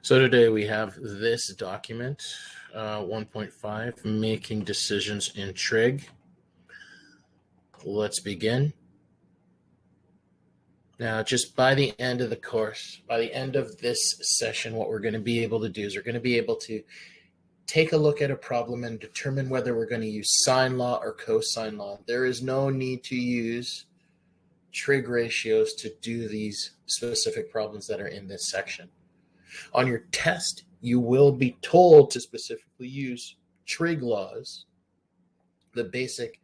So today we have this document, 1.5, Making Decisions in Trig. Let's begin. Now, just by the end of the course, by the end of this session, what we're going to be able to do is we're going to be able to take a look at a problem and determine whether we're going to use sine law or cosine law. There is no need to use trig ratios to do these specific problems that are in this section. On your test, you will be told to specifically use trig laws, the basic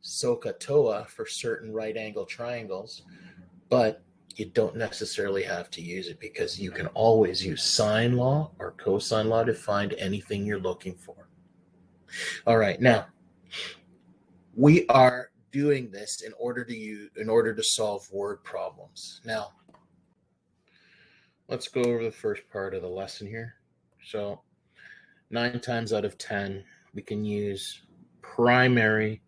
SOHCAHTOA for certain right angle triangles, but you don't necessarily have to use it because you can always use sine law or cosine law to find anything you're looking for. All right, now we are doing this in order to solve word problems. Now, let's go over the first part of the lesson here. So 9 times out of 10, we can use primary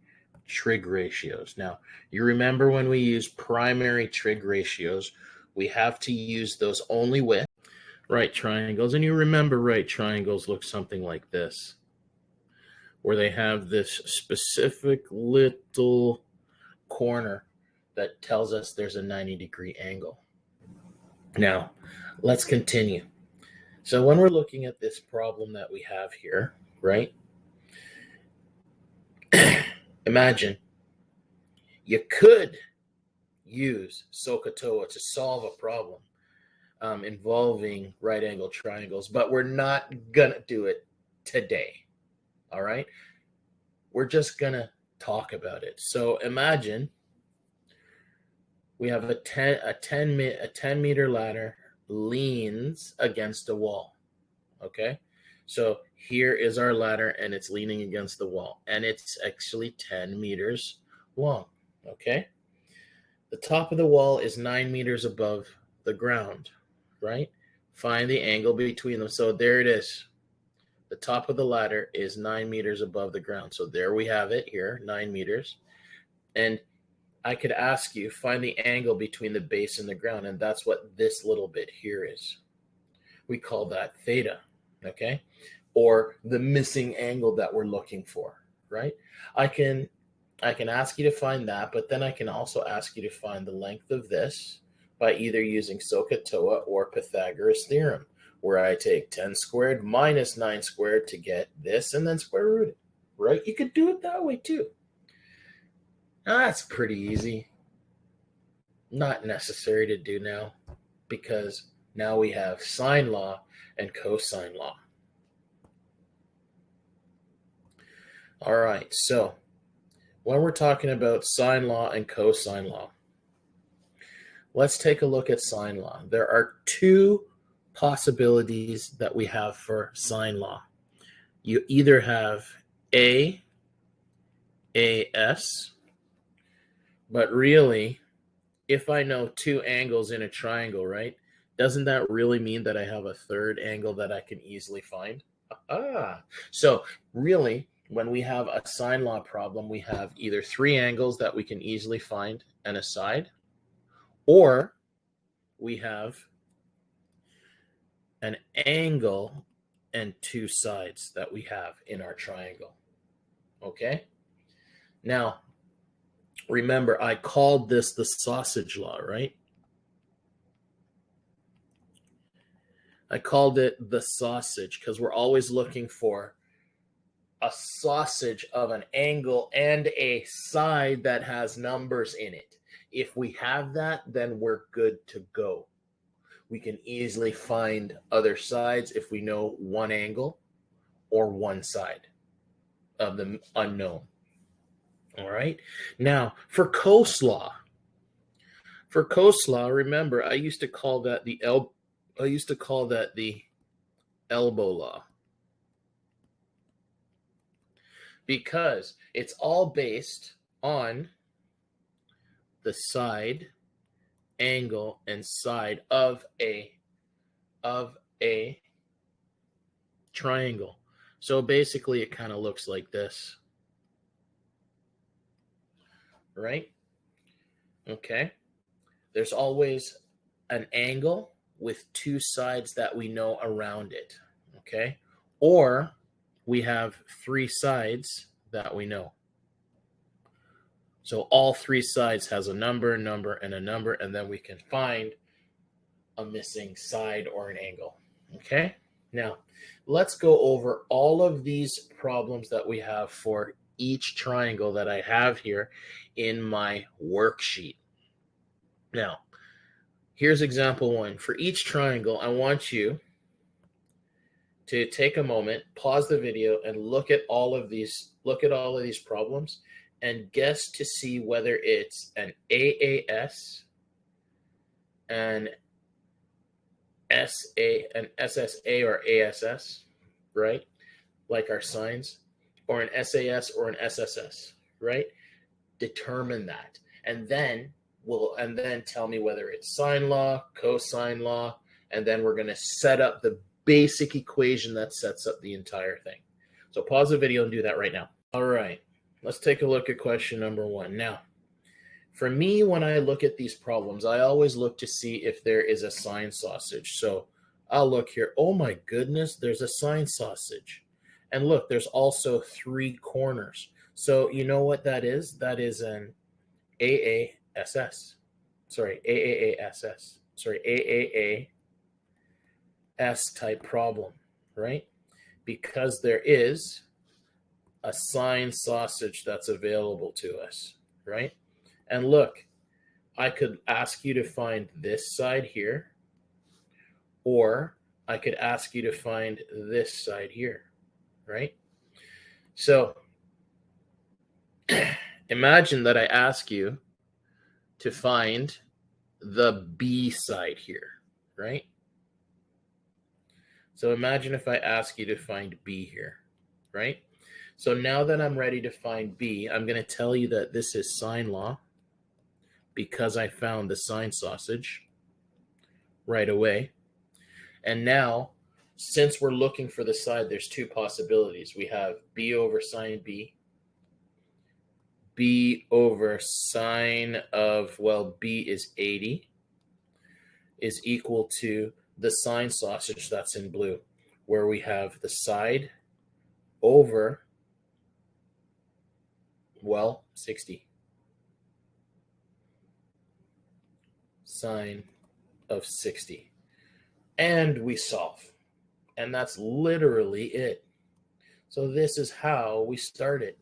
trig ratios. Now, you remember when we use primary trig ratios, we have to use those only with right triangles. And you remember right triangles look something like this, where they have this specific little corner that tells us there's a 90-degree angle. Now, let's continue. So when we're looking at this problem that we have here, right? Imagine you could use SOHCAHTOA to solve a problem involving right angle triangles, but we're not gonna do it today. All right, we're just gonna talk about it. So imagine we have a 10 meter ladder leans against a wall. Okay, so here is our ladder and it's leaning against the wall and it's actually 10 meters long. Okay, the top of the wall is 9 meters above the ground, right? Find the angle between them. So there it is. The top of the ladder is 9 meters above the ground. So there we have it here, 9 meters. And I could ask you, find the angle between the base and the ground. And that's what this little bit here is. We call that theta, okay? Or the missing angle that we're looking for, right? I can ask you to find that, but then I can also ask you to find the length of this by either using SOHCAHTOA or Pythagoras theorem, where I take 10 squared minus 9 squared to get this and then square root it, right? You could do it that way too. Now, that's pretty easy. Not necessary to do now because now we have sine law and cosine law. All right, so when we're talking about sine law and cosine law, let's take a look at sine law. There are two possibilities that we have for sine law. You either have AS, but really, if I know two angles in a triangle, right, doesn't that really mean that I have a third angle that I can easily find? So really, when we have a sine law problem, we have either three angles that we can easily find and a side, or we have an angle and two sides that we have in our triangle. Okay? Now, remember, I called this the sausage law, right? I called it the sausage because we're always looking for a sausage of an angle and a side that has numbers in it. If we have that, then we're good to go. We can easily find other sides if we know one angle or one side of the unknown. All right. Now, for cos law, remember, I used to call that the elbow law, because it's all based on the side, angle, and side of a triangle. So basically it kind of looks like this, right? Okay. There's always an angle with two sides that we know around it, okay? Or we have three sides that we know. So all three sides has a number, and a number, and then we can find a missing side or an angle, okay? Now, let's go over all of these problems that we have for each triangle that I have here in my worksheet. Now, here's example one. For each triangle, I want you to take a moment, pause the video, and look at all of these problems and guess to see whether it's an AAS, an SSA or ASS, right? Like our sines, or an SAS or an SSS, right? Determine that. And then tell me whether it's sine law, cosine law, and then we're going to set up the basic equation that sets up the entire thing. So pause the video and do that right now. All right, let's take a look at question number one. Now, for me, when I look at these problems, I always look to see if there is a sine sausage. So I'll look here. Oh my goodness, there's a sine sausage. And look, there's also three corners. So you know what that is? That is an AASS. Sorry, AAASS. Sorry, AAAS type problem, right? Because there is a sine sausage that's available to us, right? And look, I could ask you to find this side here, or I could ask you to find this side here, right? So imagine that I ask you to find the B side here, right? So imagine if I ask you to find B here, right? So now that I'm ready to find B, I'm going to tell you that this is sine law because I found the sine sausage right away. And now, since we're looking for the side, there's two possibilities. We have B over sine B, B over sine of, well, B is 80, is equal to the sine sausage that's in blue, where we have the side over, well, 60. Sine of 60. And we solve. And that's literally it. So this is how we started.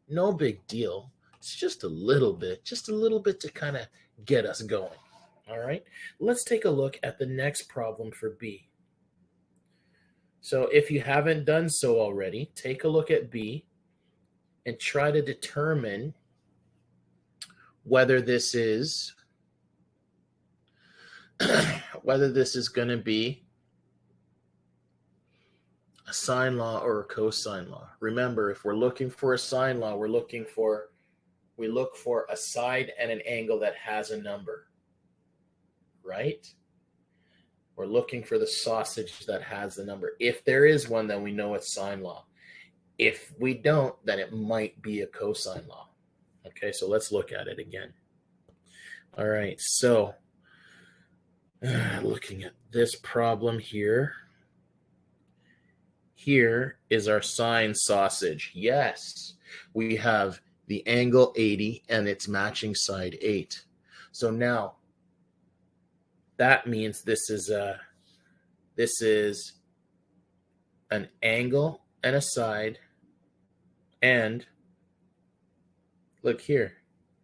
No big deal. It's just a little bit to kind of get us going. All right, let's take a look at the next problem for B. So if you haven't done so already, take a look at B and try to determine whether this is going to be a sine law or a cosine law. Remember, if we're looking for a sine law, we look for a side and an angle that has a number, right? We're looking for the sausage that has the number. If there is one, then we know it's sine law. If we don't, then it might be a cosine law. Okay, so let's look at it again. All right, so looking at this problem here. Here is our sine sausage. Yes, we have the angle 80 and its matching side 8. So now that means this is an angle and a side, and look here,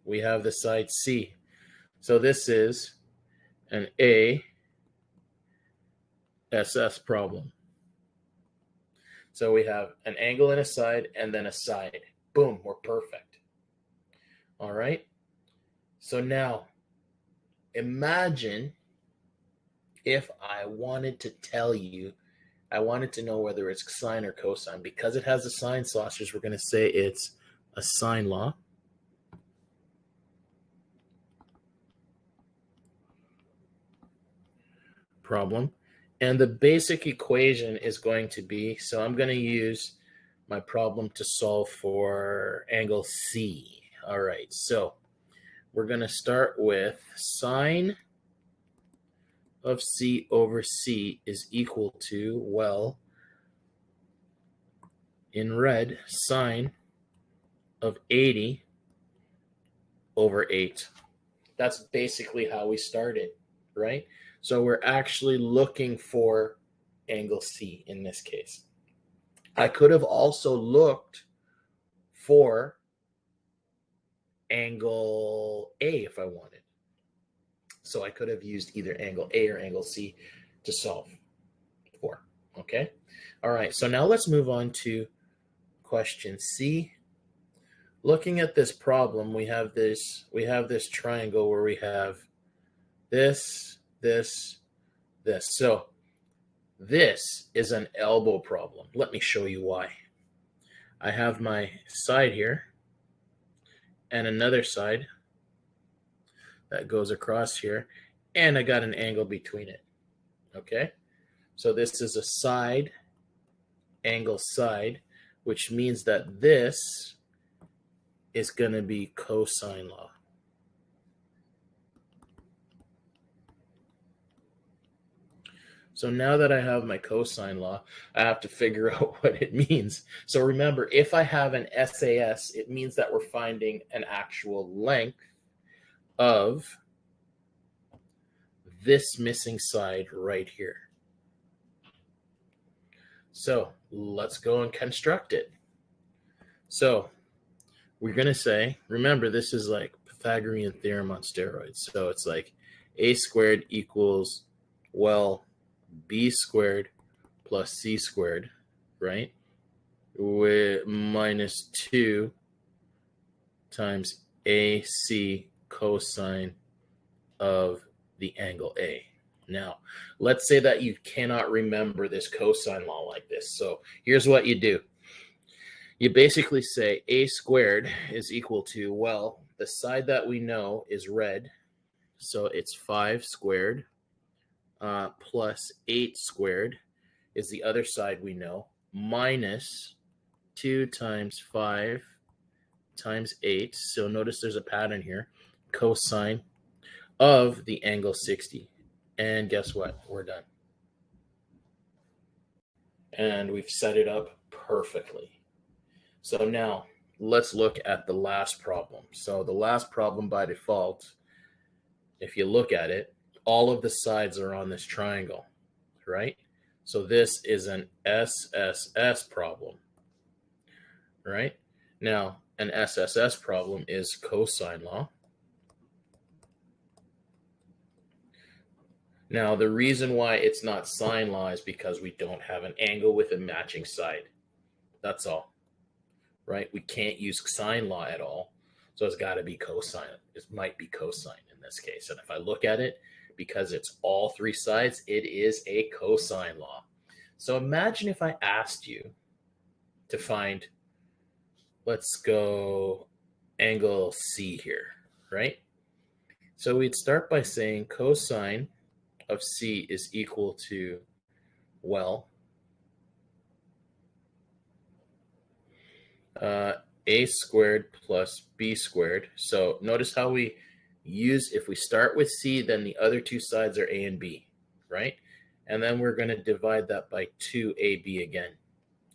we have the side C. So this is an ASS problem. So we have an angle and a side, and then a side. Boom, we're perfect. All right. So now imagine if I wanted to tell you, I wanted to know whether it's sine or cosine. Because it has a sine sausage, we're going to say it's a sine law. Problem. And the basic equation is going to be, so I'm going to use my problem to solve for angle C. All right, so we're going to start with sine of C over C is equal to, well, in red, sine of 80 over 8. That's basically how we started, right? So we're actually looking for angle C in this case. I could have also looked for angle A if I wanted. So I could have used either angle A or angle C to solve for, okay? All right, so now let's move on to question C. Looking at this problem, we have this triangle where we have this, this, this. So this is an elbow problem. Let me show you why. I have my side here and another side that goes across here, and I got an angle between it, okay? So this is a side, angle side, which means that this is going to be cosine law. So now that I have my cosine law, I have to figure out what it means. So remember, if I have an SAS, it means that we're finding an actual length of this missing side right here. So let's go and construct it. So we're going to say, remember, this is like Pythagorean theorem on steroids. So it's like a squared equals, well, b squared plus c squared, right? With minus 2 times AC cosine of the angle A. Now, let's say that you cannot remember this cosine law like this. So here's what you do. You basically say a squared is equal to, well, the side that we know is red, so it's 5 squared plus 8 squared is the other side we know, minus 2 times 5 times 8. So notice there's a pattern here, cosine of the angle 60. And guess what? We're done. And we've set it up perfectly. So now let's look at the last problem. So the last problem by default, if you look at it, all of the sides are on this triangle, right? So this is an SSS problem, right? Now, an SSS problem is cosine law. Now, the reason why it's not sine law is because we don't have an angle with a matching side. That's all, right? We can't use sine law at all. So it's got to be cosine. It might be cosine in this case. And if I look at it, because it's all three sides, it is a cosine law. So imagine if I asked you to find, let's go angle C here, right? So we'd start by saying cosine of C is equal to, well, a squared plus b squared. So notice how we use, if we start with C, then the other two sides are a and b, right? And then we're going to divide that by 2ab again,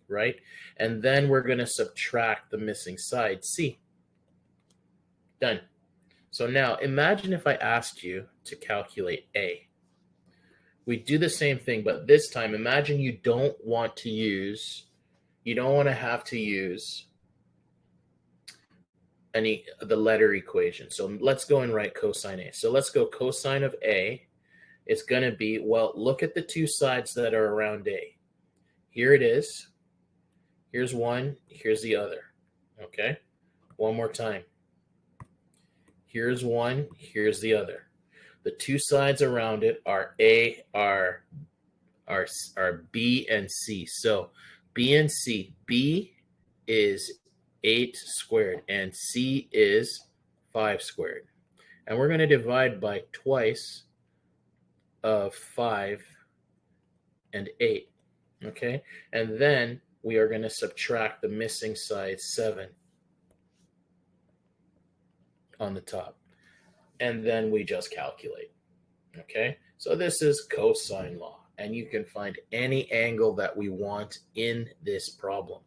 right? And then we're going to subtract the missing side, C. Done. So now imagine if I asked you to calculate A. We do the same thing, but this time imagine you don't want to have to use the letter equation. So let's go and write cosine A. So let's go cosine of A. It's going to be, well, look at the two sides that are around A. Here it is. Here's one. Here's the other. Okay? One more time. Here's one. Here's the other. The two sides around it are B and C. So B and C. B is 8 squared and C is 5 squared. And we're going to divide by twice of 5 and 8. Okay? And then we are going to subtract the missing side, 7, on the top. And then we just calculate. Okay, so this is cosine law, and you can find any angle that we want in this problem.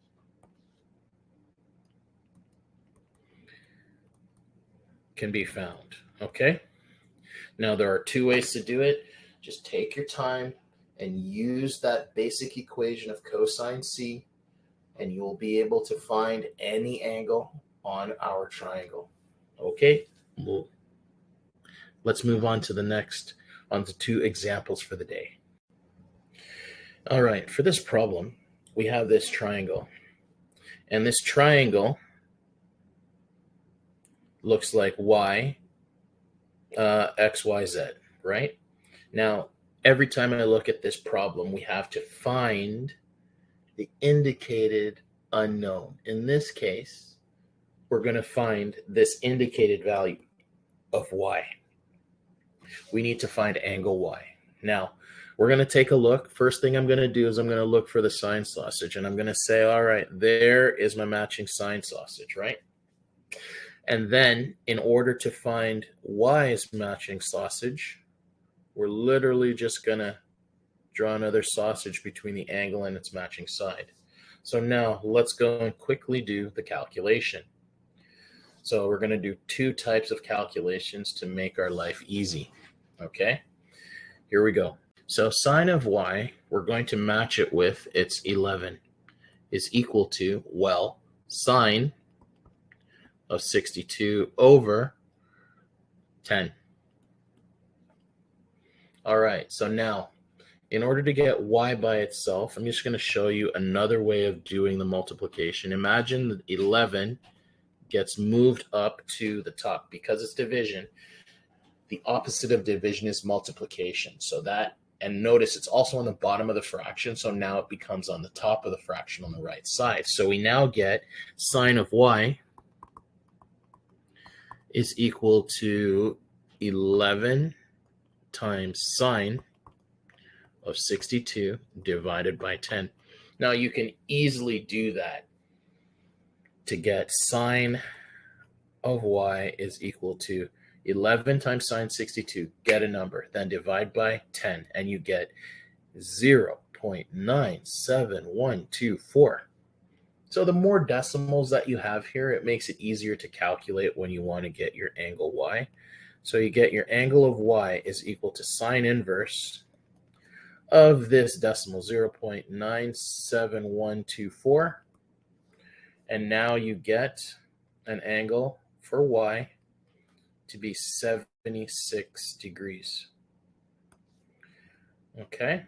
Can be found. Okay, now there are two ways to do it. Just take your time and use that basic equation of cosine C, and you'll be able to find any angle on our triangle. Okay, let's move on to the next, on to two examples for the day. All right, for this problem, we have this triangle, and this triangle looks like y, x, y, z, right? Now, every time I look at this problem, we have to find the indicated unknown. In this case, we're going to find this indicated value of y. We need to find angle y. Now, we're going to take a look. First thing I'm going to do is I'm going to look for the sine sausage, and I'm going to say, all right, there is my matching sine sausage, right? And then in order to find y's matching sausage, we're literally just going to draw another sausage between the angle and its matching side. So now let's go and quickly do the calculation. So we're going to do two types of calculations to make our life easy. Okay, here we go. So sine of y, we're going to match it with its 11 is equal to, well, sine of 62 over 10. All right, so now in order to get y by itself, I'm just going to show you another way of doing the multiplication. Imagine that 11 gets moved up to the top. Because it's division, the opposite of division is multiplication. So that, and notice it's also on the bottom of the fraction, so now it becomes on the top of the fraction on the right side. So we now get sine of y is equal to 11 times sine of 62 divided by 10. Now you can easily do that to get sine of y is equal to 11 times sine 62, get a number, then divide by 10, and you get 0.97124. So the more decimals that you have here, it makes it easier to calculate when you want to get your angle y. So you get your angle of y is equal to sine inverse of this decimal, 0.97124. And now you get an angle for y to be 76 degrees. Okay.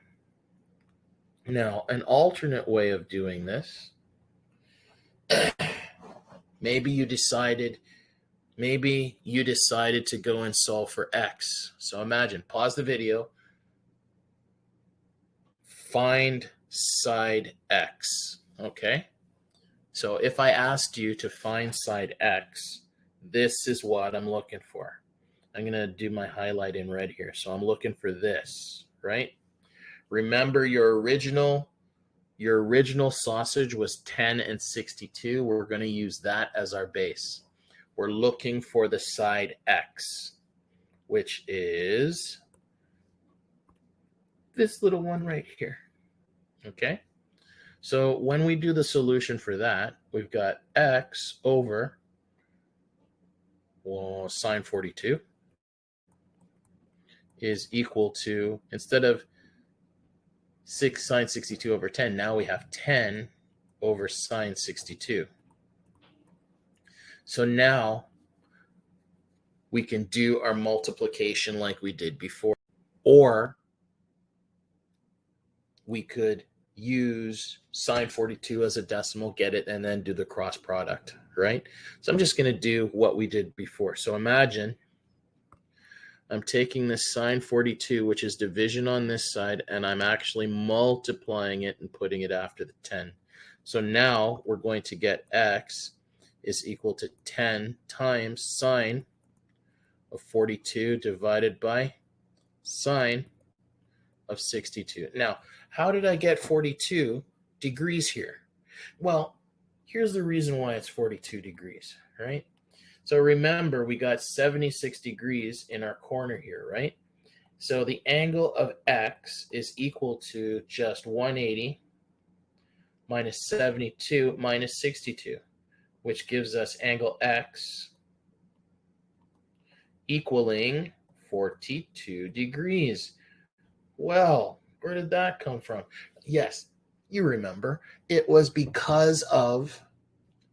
Now, an alternate way of doing this, maybe you decided to go and solve for x. So imagine, pause the video, find side x. Okay. So if I asked you to find side x, this is what I'm looking for. I'm going to do my highlight in red here. So I'm looking for this, right? Remember your original sausage was 10 and 62. We're going to use that as our base. We're looking for the side x, which is this little one right here. Okay? So when we do the solution for that, we've got x over sine 42 is equal to, instead of 6 sine 62 over 10, now we have 10 over sine 62. So now we can do our multiplication like we did before, or we could use sine 42 as a decimal, get it, and then do the cross product, right? So I'm just going to do what we did before. So imagine I'm taking this sine 42, which is division on this side, and I'm actually multiplying it and putting it after the 10. So now we're going to get x is equal to 10 times sine of 42 divided by sine of 62. Now, how did I get 42 degrees here? Well, here's the reason why it's 42 degrees, right? So remember, we got 76 degrees in our corner here, right? So the angle of x is equal to just 180 minus 72 minus 62, which gives us angle x equaling 42 degrees. Well, where did that come from? Yes, you remember. It was because of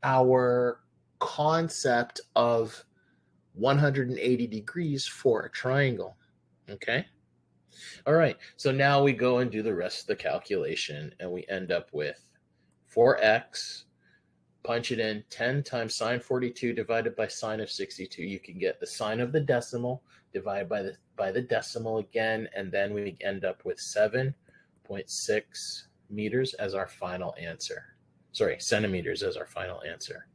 our concept of 180 degrees for a triangle. Okay? All right, so now we go and do the rest of the calculation, and we end up with 4x, punch it in, 10 times sine 42 divided by sine of 62. You can get the sine of the decimal divided by the decimal again, and then we end up with 7.6 meters as our final answer. Sorry, centimeters as our final answer.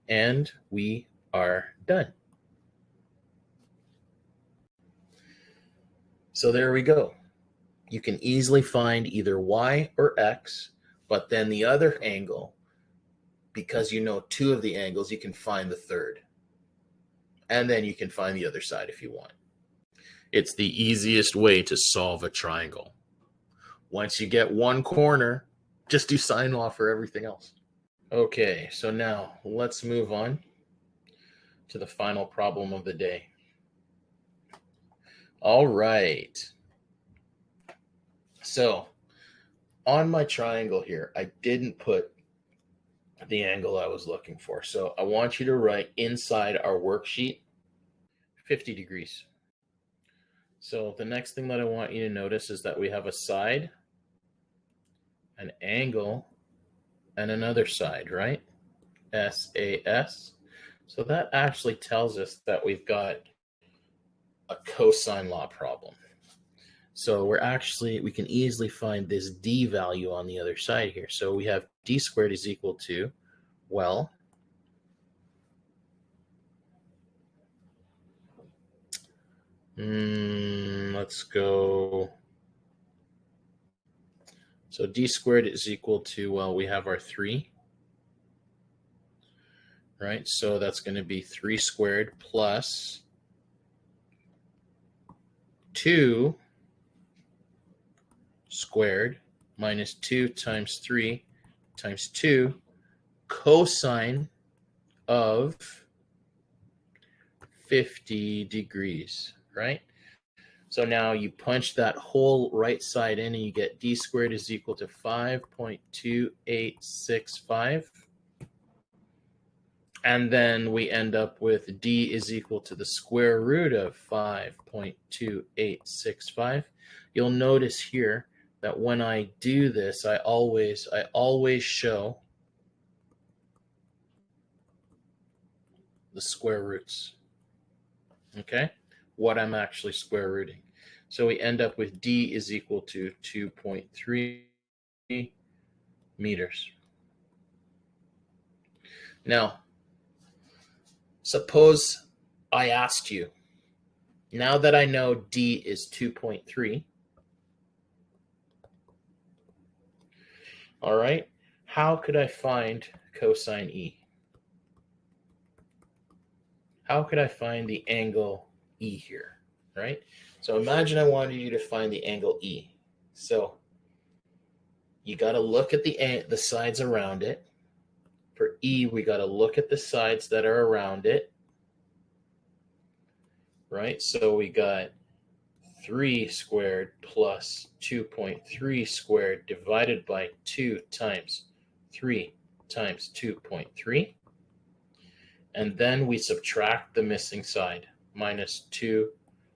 And we are done. So there we go. You can easily find either y or x, but then the other angle, because you know two of the angles, you can find the third. And then you can find the other side if you want. It's the easiest way to solve a triangle. Once you get one corner, just do sine law for everything else. Okay, so now let's move on to the final problem of the day. All right. So on my triangle here, I didn't put the angle I was looking for. So I want you to write inside our worksheet 50 degrees. So the next thing that I want you to notice is that we have a side, an angle, and another side, right? SAS. So that actually tells us that we've got a cosine law problem. So we can easily find this d value on the other side here. So we have d squared is equal to, well, let's go. So d squared is equal to, well, we have our 3, right? So that's going to be 3 squared plus 2 squared minus 2 times 3 times 2 cosine of 50 degrees, right? So now you punch that whole right side in and you get d squared is equal to 5.2865. And then we end up with d is equal to the square root of 5.2865. You'll notice here that when I do this, I always show the square roots. Okay? What I'm actually square rooting. So we end up with d is equal to 2.3 meters. Now, suppose I asked you, now that I know d is 2.3, all right, how could I find cosine E? How could I find the angle E here, right? So imagine I wanted you to find the angle E. So you got to look at the sides around it. For E, we got to look at the sides that are around it, right? So we got 3 squared plus 2.3 squared divided by 2 times 3 times 2.3. And then we subtract the missing side, minus 2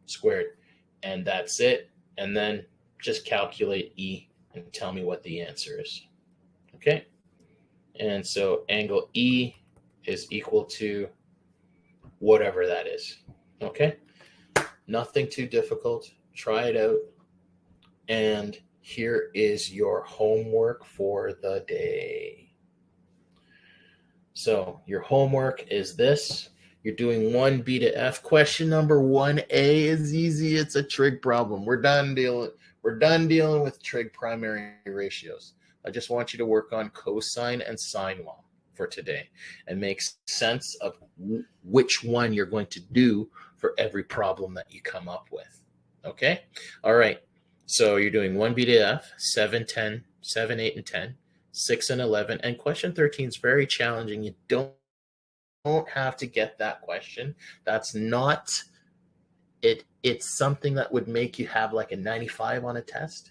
squared. And that's it. And then just calculate E and tell me what the answer is. Okay? And so angle E is equal to whatever that is. Okay? Nothing too difficult. Try it out. And here is your homework for the day. So your homework is this. You're doing 1B to F. Question number 1A is easy. It's a trig problem. We're done dealing with trig primary ratios. I just want you to work on cosine and sine law for today and make sense of which one you're going to do for every problem that you come up with. Okay. All right. So you're doing 1B to F, 7, 10, 7, 8, and 10, 6 and 11. And question 13 is very challenging. You don't have to get that question. That's not it. It's something that would make you have like a 95 on a test,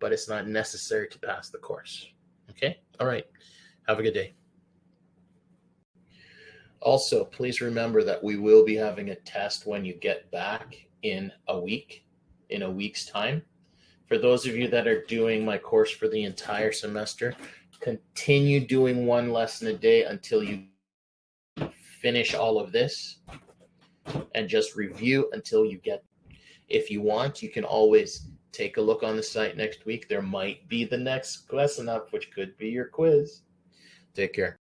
but it's not necessary to pass the course. Okay. All right. Have a good day. Also, please remember that we will be having a test when you get back in a week's time. For those of you that are doing my course for the entire semester, continue doing one lesson a day until you finish all of this, and just review until you get. If you want, you can always take a look on the site next week. There might be the next lesson up, which could be your quiz. Take care.